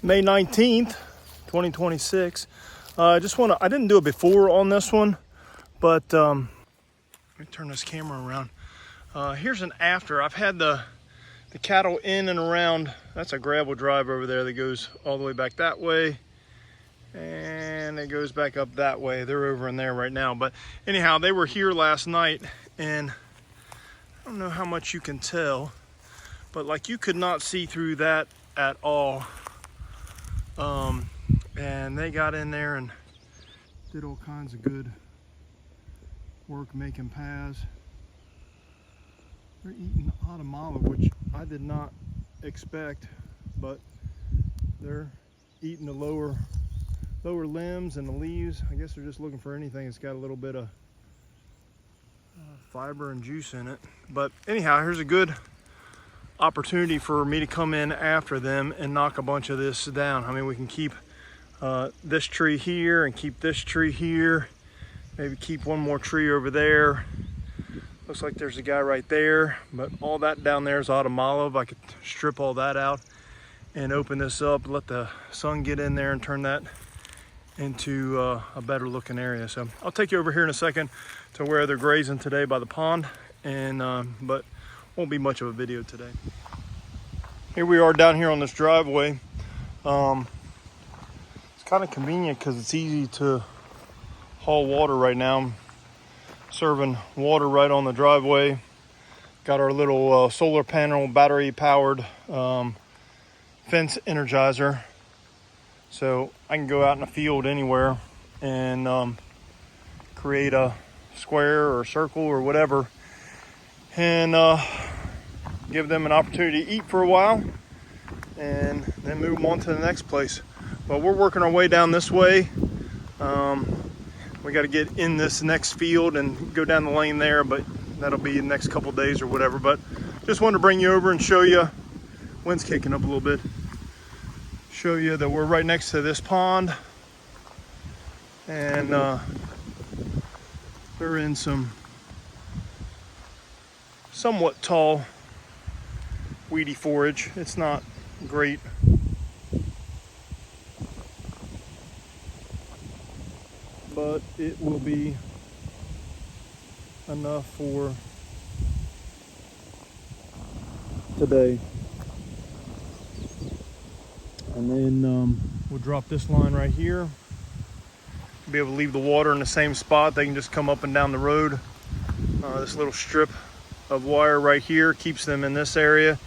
May 19th, 2026. I didn't do it before on this one, but let me turn this camera around. Here's an after. I've had the cattle in and around. That's a gravel drive over there that goes all the way back that way. And it goes back up that way. They're over in there right now. But anyhow, they were here last night, and I don't know how much you can tell, but like you could not see through that at all. And they got in there and did all kinds of good work making paths. They're eating autumnala, which I did not expect, but they're eating the lower limbs and the leaves. I guess they're just looking for anything that's got a little bit of fiber and juice in it. But anyhow, here's a good opportunity for me to come in after them and knock a bunch of this down. I mean, we can keep this tree here and keep this tree here, maybe keep one more tree over there. Looks like there's a guy right there, but all that down there is autumnala. If I could strip all that out and open this up, let the sun get in there and turn that into a better looking area. So I'll take you over here in a second to where they're grazing today by the pond, and but won't be much of a video today. Here we are down here on this driveway. It's kind of convenient because it's easy to haul water right now. I'm serving water right on the driveway. Got our little solar panel battery powered fence energizer, so I can go out in the field anywhere and create a square or circle or whatever, and give them an opportunity to eat for a while and then move them on to the next place. But we're working our way down this way. We got to get in this next field and go down the lane there, but that'll be the next couple days or whatever. But just wanted to bring you over and show you, wind's kicking up a little bit, show you that we're right next to this pond, and they're in some somewhat tall weedy forage. It's not great, but it will be enough for today. And then we'll drop this line right here. Be able to leave the water in the same spot. They can just come up and down the road. This little strip of wire right here keeps them in this area.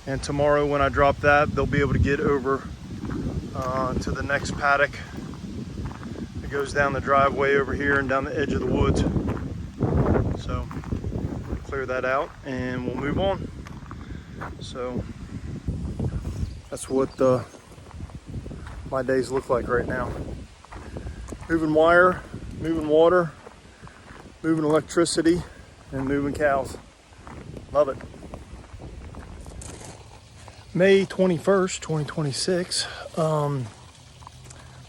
And tomorrow when I drop that, they'll be able to get over to the next paddock. It goes down the driveway over here and down the edge of the woods. So clear that out and we'll move on. So that's what my days look like right now. Moving wire, moving water, moving electricity, and moving cows. Love it. May 21st, 2026.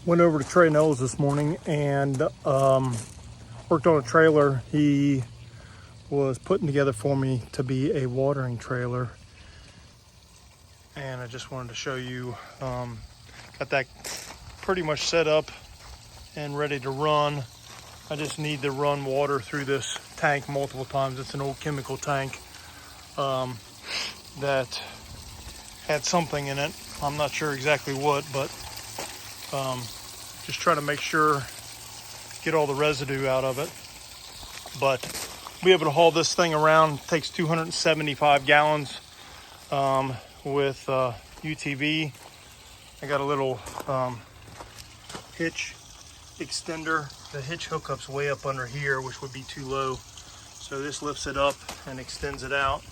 Went over to Trey Knowles this morning and worked on a trailer he was putting together for me to be a watering trailer. And I just wanted to show you, got that pretty much set up and ready to run. I just need to run water through this tank multiple times. It's an old chemical tank that had something in it. I'm not sure exactly what, but just trying to make sure, get all the residue out of it. But be able to haul this thing around. It takes 275 gallons with UTV. I got a little hitch extender. The hitch hookup's way up under here, which would be too low. So this lifts it up and extends it out,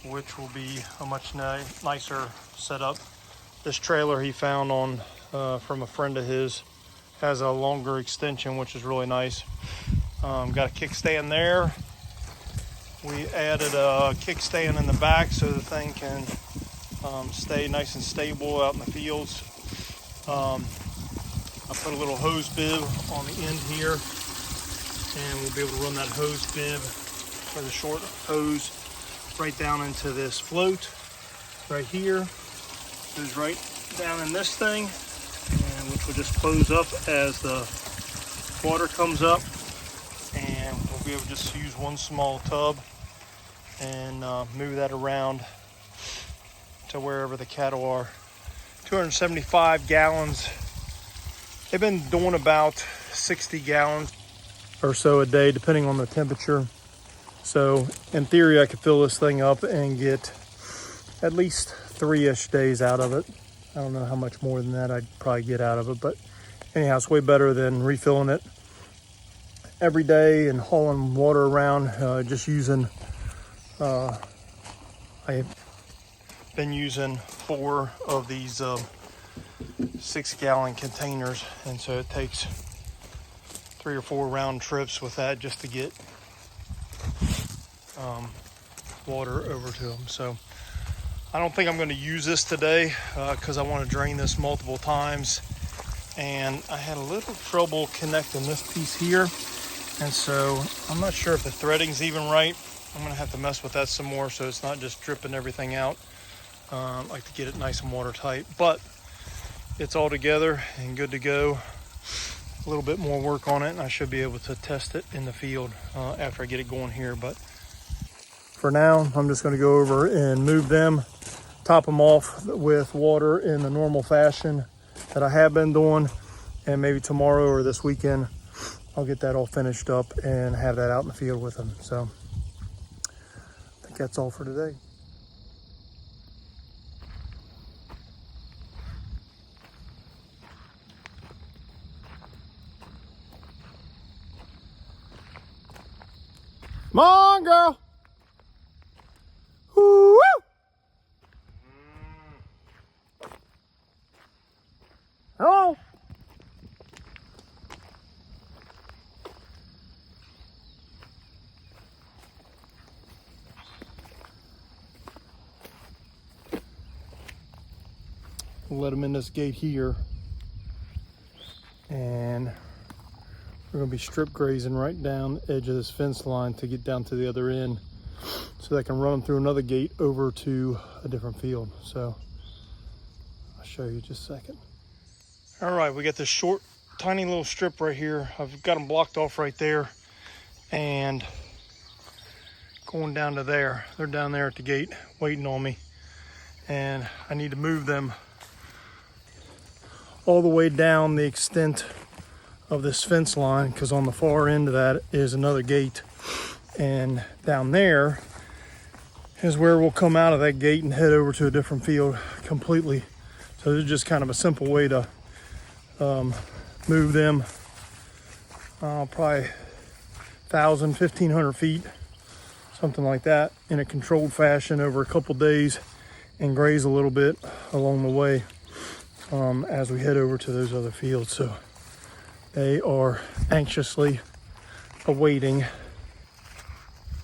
which will be a much nicer setup. This trailer he found on from a friend of his has a longer extension, which is really nice. Got a kickstand there. We added a kickstand in the back so the thing can stay nice and stable out in the fields. I put a little hose bib on the end here, and we'll be able to run that hose bib or the short hose right down into this float right here. goes right down in this thing, and which will just close up as the water comes up, and we'll be able to just use one small tub and move that around to wherever the cattle are. 275 gallons. They've been doing about 60 gallons or so a day, depending on the temperature. So in theory, I could fill this thing up and get at least 3-ish days out of it. I don't know how much more than that I'd probably get out of it, but anyhow, it's way better than refilling it every day and hauling water around. Just using, I've been using 4 of these 6-gallon containers, and so it takes 3 or 4 round trips with that just to get water over to them. So I don't think I'm going to use this today because I want to drain this multiple times, and I had a little trouble connecting this piece here, and so I'm not sure if the threading's even right. I'm going to have to mess with that some more so it's not just dripping everything out. I like to get it nice and watertight, but it's all together and good to go. A little bit more work on it and I should be able to test it in the field after I get it going here. But for now, I'm just going to go over and move them, top them off with water in the normal fashion that I have been doing, and maybe tomorrow or this weekend I'll get that all finished up and have that out in the field with them. So I think that's all for today. Come on, girl. Woo! Hello. We'll let them in this gate here, and we're going to be strip grazing right down the edge of this fence line to get down to the other end so they can run them through another gate over to a different field. So I'll show you just a second. All right, we got this short, tiny little strip right here. I've got them blocked off right there and going down to there. They're down there at the gate waiting on me, and I need to move them all the way down the extent of this fence line, because on the far end of that is another gate, and down there is where we'll come out of that gate and head over to a different field completely. So this is just kind of a simple way to move them probably 1,000, 1,500 feet, something like that, in a controlled fashion over a couple days, and graze a little bit along the way as we head over to those other fields. So they are anxiously awaiting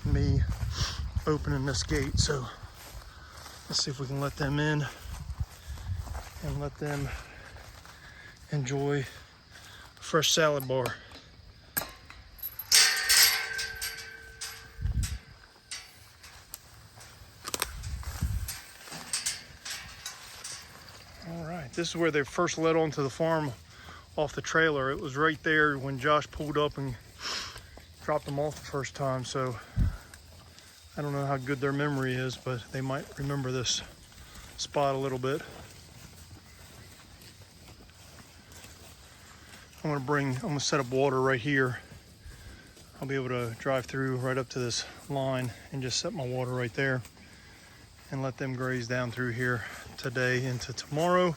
me opening this gate. So let's see if we can let them in and let them enjoy a fresh salad bar. All right, this is where they first led onto the farm off the trailer. It was right there when Josh pulled up and dropped them off the first time. So I don't know how good their memory is, but they might remember this spot a little bit. I'm gonna set up water right here. I'll be able to drive through right up to this line and just set my water right there and let them graze down through here today into tomorrow.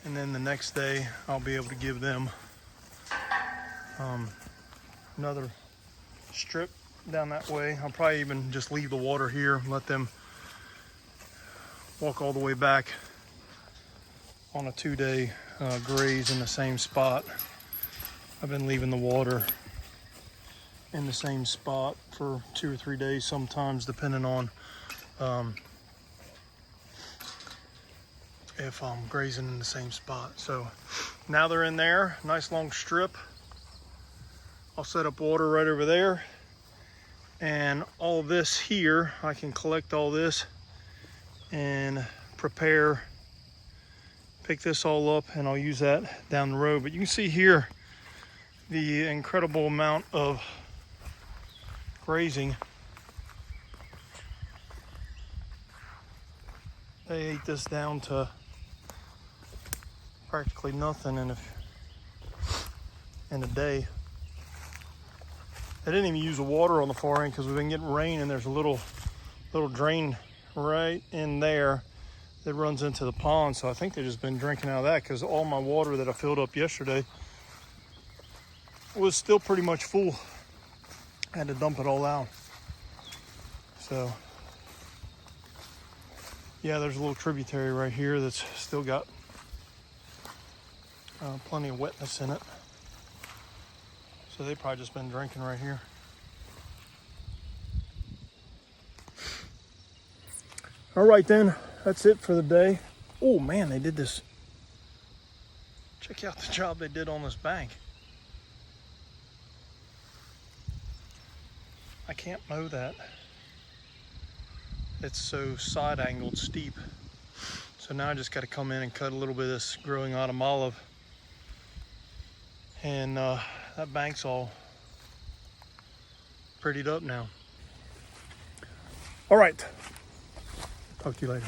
And then the next day, I'll be able to give them another strip down that way. I'll probably even just leave the water here and let them walk all the way back on a 2-day graze in the same spot. I've been leaving the water in the same spot for 2 or 3 days sometimes, depending on if I'm grazing in the same spot. So now they're in there, nice long strip. I'll set up water right over there, and all this here, I can collect all this and prepare pick this all up and I'll use that down the road. But you can see here the incredible amount of grazing. They ate this down to practically nothing in a day. They didn't even use the water on the far end because we've been getting rain, and there's a little drain right in there that runs into the pond. So I think they've just been drinking out of that, because all my water that I filled up yesterday was still pretty much full. I had to dump it all out. So yeah, there's a little tributary right here that's still got plenty of wetness in it. So they've probably just been drinking right here. All right then, that's it for the day. Oh man, they did this. Check out the job they did on this bank. I can't mow that. It's so side angled steep. So now I just got to come in and cut a little bit of this growing autumn olive. And that bank's all prettied up now. All right, talk to you later.